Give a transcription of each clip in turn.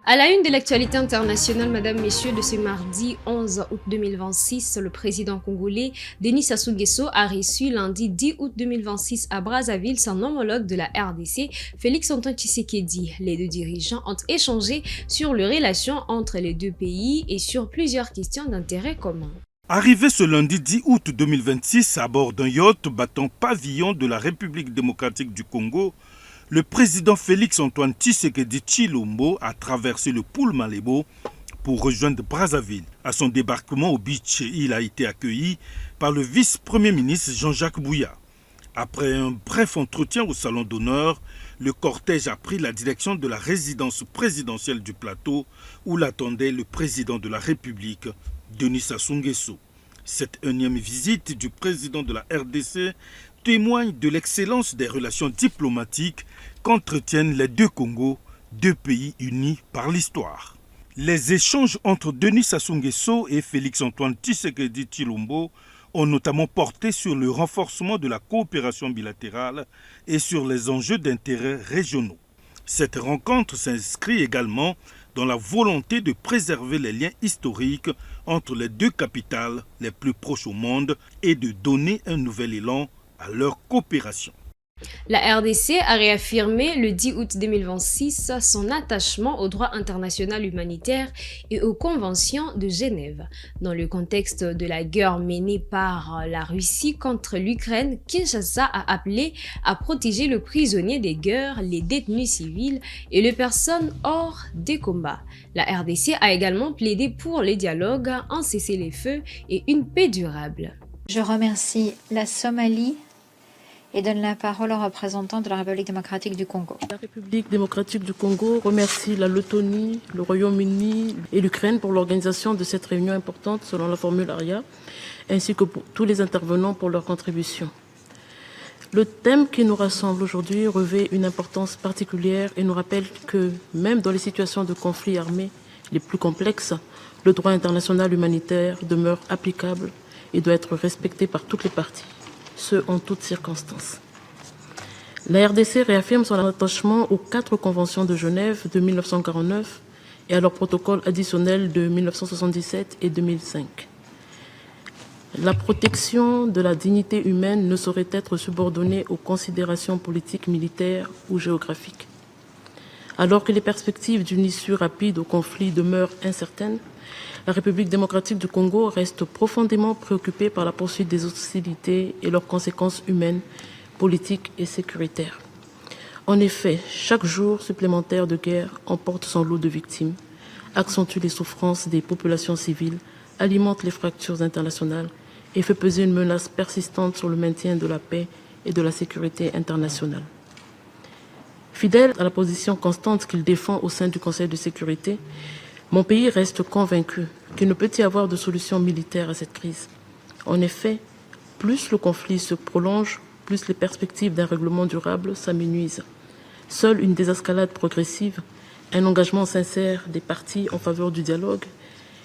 À la une de l'actualité internationale, Madame, Messieurs, de ce mardi 11 août 2026, le président congolais Denis Sassou Nguesso a reçu lundi 10 août 2026 à Brazzaville son homologue de la RDC, Félix-Antoine Tshisekedi. Les deux dirigeants ont échangé sur les relations entre les deux pays et sur plusieurs questions d'intérêt commun. Arrivé ce lundi 10 août 2026 à bord d'un yacht battant pavillon de la République démocratique du Congo, le président Félix-Antoine Tshisekedi Tshilombo a traversé le Poul Malebo pour rejoindre Brazzaville. À son débarquement au beach, il a été accueilli par le vice-premier ministre Jean-Jacques Bouya. Après un bref entretien au salon d'honneur, le cortège a pris la direction de la résidence présidentielle du plateau où l'attendait le président de la République, Denis Sassou Nguesso. Cette énième visite du président de la RDC témoigne de l'excellence des relations diplomatiques qu'entretiennent les deux Congos, deux pays unis par l'histoire. Les échanges entre Denis Sassou Nguesso et Félix-Antoine Tshisekedi Tshilombo ont notamment porté sur le renforcement de la coopération bilatérale et sur les enjeux d'intérêt régionaux. Cette rencontre s'inscrit également dans la volonté de préserver les liens historiques entre les deux capitales les plus proches au monde et de donner un nouvel élan à leur coopération. La RDC a réaffirmé le 10 août 2026 son attachement au droit international humanitaire et aux conventions de Genève. Dans le contexte de la guerre menée par la Russie contre l'Ukraine, Kinshasa a appelé à protéger les prisonniers des guerres, les détenus civils et les personnes hors des combats. La RDC a également plaidé pour le dialogue, un cessez-le-feu et une paix durable. Je remercie la Somalie et donne la parole au représentant de la République démocratique du Congo. La République démocratique du Congo remercie la Lettonie, le Royaume-Uni et l'Ukraine pour l'organisation de cette réunion importante selon la formule ARIA, ainsi que pour tous les intervenants pour leur contribution. Le thème qui nous rassemble aujourd'hui revêt une importance particulière et nous rappelle que même dans les situations de conflits armés les plus complexes, le droit international humanitaire demeure applicable et doit être respecté par toutes les parties, ce en toutes circonstances. La RDC réaffirme son attachement aux 4 conventions de Genève de 1949 et à leurs protocoles additionnels de 1977 et 2005. La protection de la dignité humaine ne saurait être subordonnée aux considérations politiques, militaires ou géographiques. Alors que les perspectives d'une issue rapide au conflit demeurent incertaines, la République démocratique du Congo reste profondément préoccupée par la poursuite des hostilités et leurs conséquences humaines, politiques et sécuritaires. En effet, chaque jour supplémentaire de guerre emporte son lot de victimes, accentue les souffrances des populations civiles, alimente les fractures internationales et fait peser une menace persistante sur le maintien de la paix et de la sécurité internationale. Fidèle à la position constante qu'il défend au sein du Conseil de sécurité, mon pays reste convaincu qu'il ne peut y avoir de solution militaire à cette crise. En effet, plus le conflit se prolonge, plus les perspectives d'un règlement durable s'amenuisent. Seule une désescalade progressive, un engagement sincère des parties en faveur du dialogue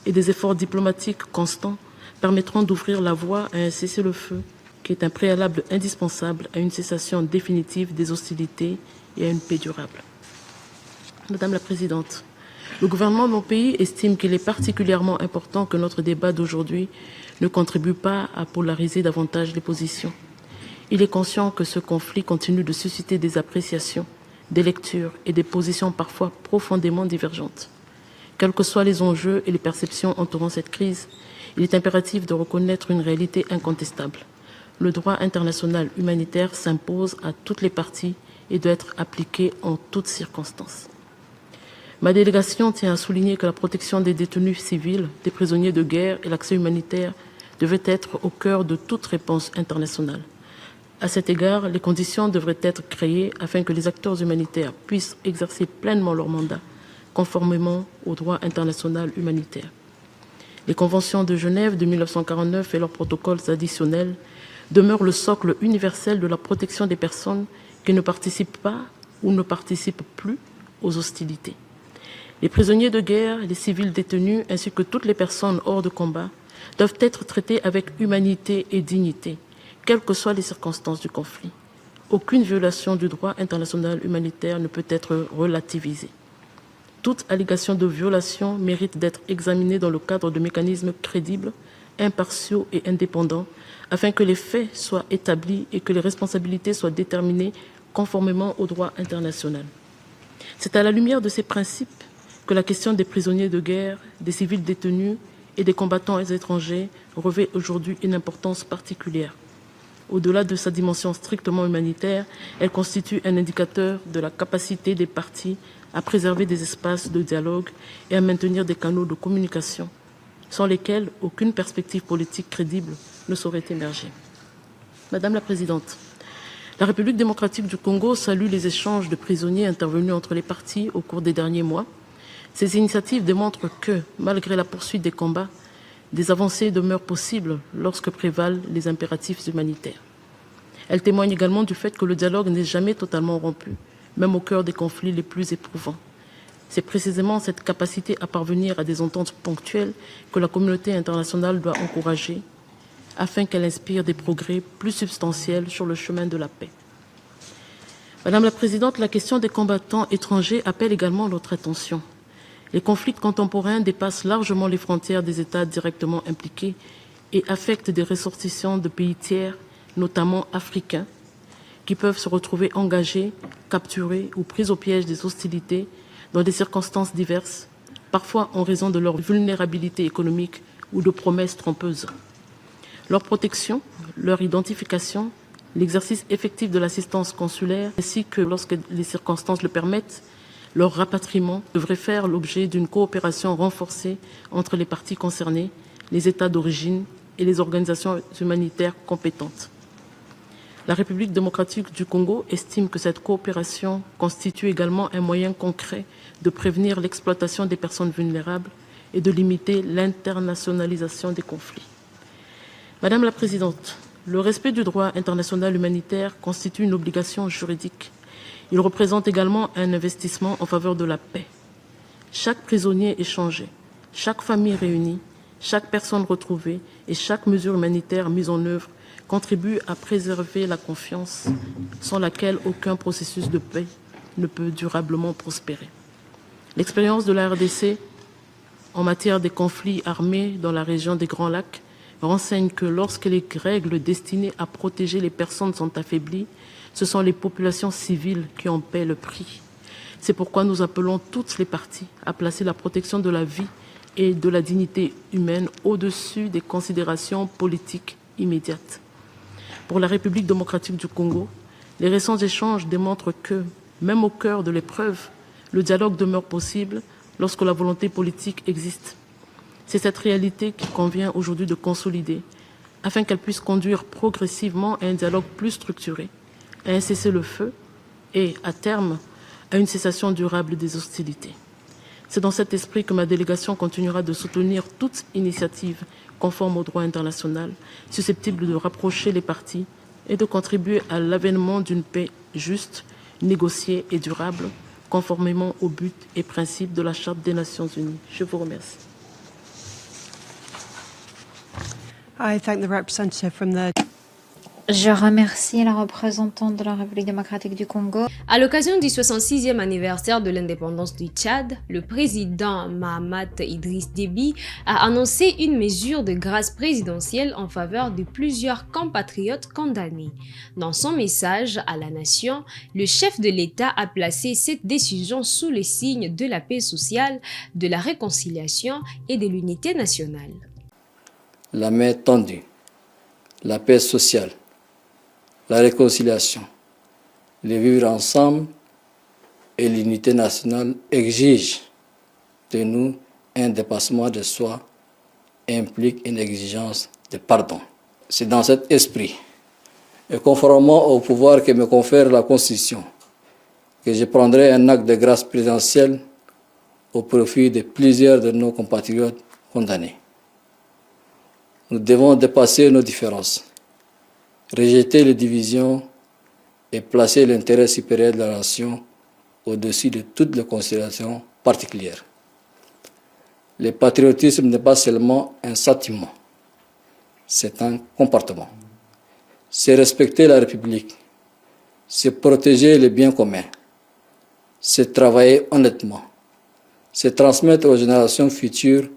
et des efforts diplomatiques constants permettront d'ouvrir la voie à un cessez-le-feu qui est un préalable indispensable à une cessation définitive des hostilités et à une paix durable. Madame la Présidente, le gouvernement de mon pays estime qu'il est particulièrement important que notre débat d'aujourd'hui ne contribue pas à polariser davantage les positions. Il est conscient que ce conflit continue de susciter des appréciations, des lectures et des positions parfois profondément divergentes. Quels que soient les enjeux et les perceptions entourant cette crise, il est impératif de reconnaître une réalité incontestable. Le droit international humanitaire s'impose à toutes les parties et doit être appliqué en toutes circonstances. Ma délégation tient à souligner que la protection des détenus civils, des prisonniers de guerre et l'accès humanitaire devaient être au cœur de toute réponse internationale. À cet égard, les conditions devraient être créées afin que les acteurs humanitaires puissent exercer pleinement leur mandat, conformément au droit international humanitaire. Les conventions de Genève de 1949 et leurs protocoles additionnels demeurent le socle universel de la protection des personnes qui ne participent pas ou ne participent plus aux hostilités. Les prisonniers de guerre, les civils détenus ainsi que toutes les personnes hors de combat doivent être traités avec humanité et dignité, quelles que soient les circonstances du conflit. Aucune violation du droit international humanitaire ne peut être relativisée. Toute allégation de violation mérite d'être examinée dans le cadre de mécanismes crédibles, impartiaux et indépendants, afin que les faits soient établis et que les responsabilités soient déterminées conformément au droit international. C'est à la lumière de ces principes que la question des prisonniers de guerre, des civils détenus et des combattants étrangers revêt aujourd'hui une importance particulière. Au-delà de sa dimension strictement humanitaire, elle constitue un indicateur de la capacité des parties à préserver des espaces de dialogue et à maintenir des canaux de communication, sans lesquels aucune perspective politique crédible ne saurait émerger. Madame la Présidente, la République démocratique du Congo salue les échanges de prisonniers intervenus entre les parties au cours des derniers mois. Ces initiatives démontrent que, malgré la poursuite des combats, des avancées demeurent possibles lorsque prévalent les impératifs humanitaires. Elles témoignent également du fait que le dialogue n'est jamais totalement rompu, même au cœur des conflits les plus éprouvants. C'est précisément cette capacité à parvenir à des ententes ponctuelles que la communauté internationale doit encourager, afin qu'elle inspire des progrès plus substantiels sur le chemin de la paix. Madame la Présidente, la question des combattants étrangers appelle également notre attention. Les conflits contemporains dépassent largement les frontières des États directement impliqués et affectent des ressortissants de pays tiers, notamment africains, qui peuvent se retrouver engagés, capturés ou pris au piège des hostilités dans des circonstances diverses, parfois en raison de leur vulnérabilité économique ou de promesses trompeuses. Leur protection, leur identification, l'exercice effectif de l'assistance consulaire, ainsi que, lorsque les circonstances le permettent, leur rapatriement devrait faire l'objet d'une coopération renforcée entre les parties concernées, les États d'origine et les organisations humanitaires compétentes. La République démocratique du Congo estime que cette coopération constitue également un moyen concret de prévenir l'exploitation des personnes vulnérables et de limiter l'internationalisation des conflits. Madame la Présidente, le respect du droit international humanitaire constitue une obligation juridique. Il représente également un investissement en faveur de la paix. Chaque prisonnier échangé, chaque famille réunie, chaque personne retrouvée et chaque mesure humanitaire mise en œuvre contribue à préserver la confiance sans laquelle aucun processus de paix ne peut durablement prospérer. L'expérience de la RDC en matière des conflits armés dans la région des Grands Lacs renseigne que lorsque les règles destinées à protéger les personnes sont affaiblies, ce sont les populations civiles qui en paient le prix. C'est pourquoi nous appelons toutes les parties à placer la protection de la vie et de la dignité humaine au-dessus des considérations politiques immédiates. Pour la République démocratique du Congo, les récents échanges démontrent que, même au cœur de l'épreuve, le dialogue demeure possible lorsque la volonté politique existe. C'est cette réalité qu'il convient aujourd'hui de consolider, afin qu'elle puisse conduire progressivement à un dialogue plus structuré, à un cessez-le-feu et, à terme, à une cessation durable des hostilités. C'est dans cet esprit que ma délégation continuera de soutenir toute initiative conforme au droit international, susceptible de rapprocher les parties et de contribuer à l'avènement d'une paix juste, négociée et durable, conformément aux buts et principes de la Charte des Nations Unies. Je vous remercie. I thank the representative from the... Je remercie la représentante de la République démocratique du Congo. À l'occasion du 66e anniversaire de l'indépendance du Tchad, le président Mahamat Idriss Déby a annoncé une mesure de grâce présidentielle en faveur de plusieurs compatriotes condamnés. Dans son message à la nation, le chef de l'État a placé cette décision sous le signe de la paix sociale, de la réconciliation et de l'unité nationale. La main tendue, la paix sociale, la réconciliation, le vivre ensemble et l'unité nationale exigent de nous un dépassement de soi et implique une exigence de pardon. C'est dans cet esprit et conformément au pouvoir que me confère la Constitution que je prendrai un acte de grâce présidentielle au profit de plusieurs de nos compatriotes condamnés. Nous devons dépasser nos différences, rejeter les divisions et placer l'intérêt supérieur de la nation au-dessus de toutes les considérations particulières. Le patriotisme n'est pas seulement un sentiment, c'est un comportement. C'est respecter la République, c'est protéger les biens communs, c'est travailler honnêtement, c'est transmettre aux générations futures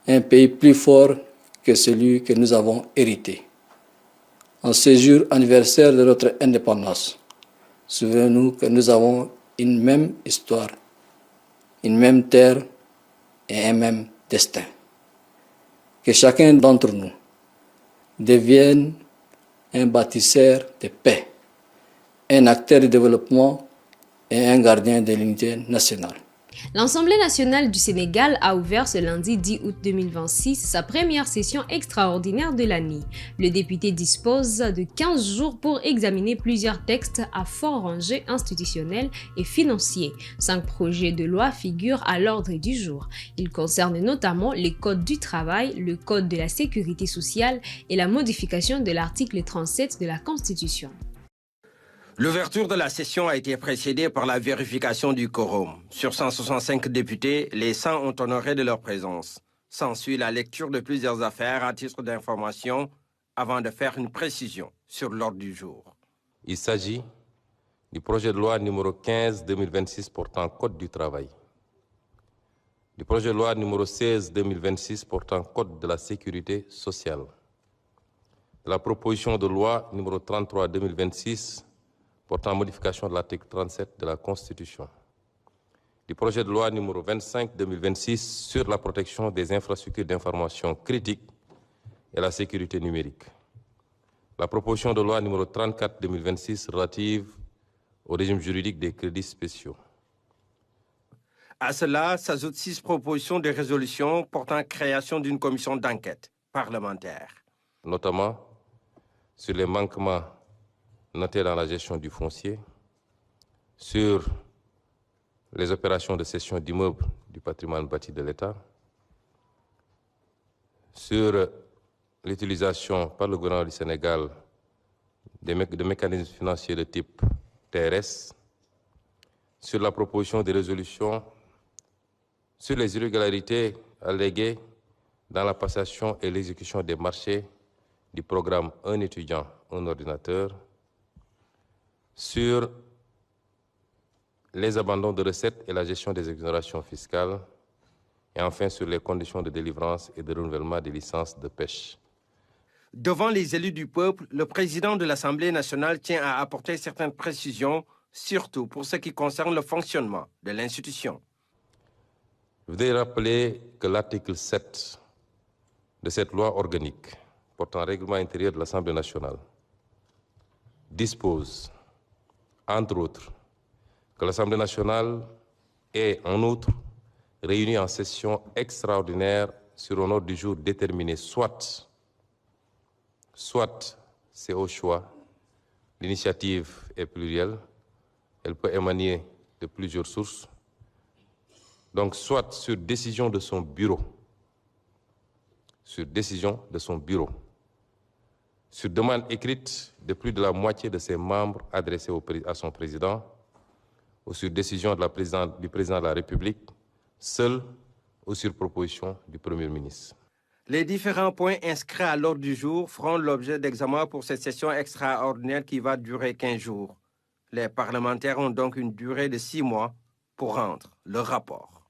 un pays plus fort que celui que nous avons hérité. En ce jour anniversaire de notre indépendance, souvenons-nous que nous avons une même histoire, une même terre et un même destin. Que chacun d'entre nous devienne un bâtisseur de paix, un acteur de développement et un gardien de l'unité nationale. L'Assemblée nationale du Sénégal a ouvert ce lundi 10 août 2026 sa première session extraordinaire de l'année. Le député dispose de 15 jours pour examiner plusieurs textes à fort enjeu institutionnel et financier. 5 projets de loi figurent à l'ordre du jour. Ils concernent notamment les codes du travail, le code de la sécurité sociale et la modification de l'article 37 de la Constitution. L'ouverture de la session a été précédée par la vérification du quorum. Sur 165 députés, les 100 ont honoré de leur présence. S'ensuit la lecture de plusieurs affaires à titre d'information avant de faire une précision sur l'ordre du jour. Il s'agit du projet de loi numéro 15-2026 portant Code du travail, du projet de loi numéro 16-2026 portant Code de la sécurité sociale, de la proposition de loi numéro 33-2026 portant modification de l'article 37 de la Constitution, du projet de loi numéro 25-2026 sur la protection des infrastructures d'information critiques et la sécurité numérique, la proposition de loi numéro 34-2026 relative au régime juridique des crédits spéciaux. À cela s'ajoutent 6 propositions de résolution portant création d'une commission d'enquête parlementaire. Notamment sur les manquements notés dans la gestion du foncier, sur les opérations de cession d'immeubles du patrimoine bâti de l'État, sur l'utilisation par le gouvernement du Sénégal de mécanismes financiers de type TRS, sur la proposition de résolution sur les irrégularités alléguées dans la passation et l'exécution des marchés du programme Un étudiant, un ordinateur, sur les abandons de recettes et la gestion des exonérations fiscales, et enfin sur les conditions de délivrance et de renouvellement des licences de pêche. Devant les élus du peuple, le président de l'Assemblée nationale tient à apporter certaines précisions, surtout pour ce qui concerne le fonctionnement de l'institution. Je voudrais rappeler que l'article 7 de cette loi organique portant règlement intérieur de l'Assemblée nationale dispose, entre autres, que l'Assemblée nationale est, en outre, réunie en session extraordinaire sur un ordre du jour déterminé, soit c'est au choix, l'initiative est plurielle, elle peut émaner de plusieurs sources, donc soit sur décision de son bureau, sur demande écrite de plus de la moitié de ses membres adressés à son président, ou sur décision du président de la République, seul ou sur proposition du Premier ministre. Les différents points inscrits à l'ordre du jour feront l'objet d'examen pour cette session extraordinaire qui va durer 15 jours. Les parlementaires ont donc une durée de 6 mois pour rendre leur rapport.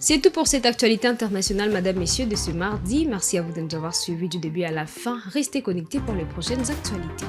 C'est tout pour cette actualité internationale, mesdames, messieurs, de ce mardi. Merci à vous de nous avoir suivis du début à la fin. Restez connectés pour les prochaines actualités.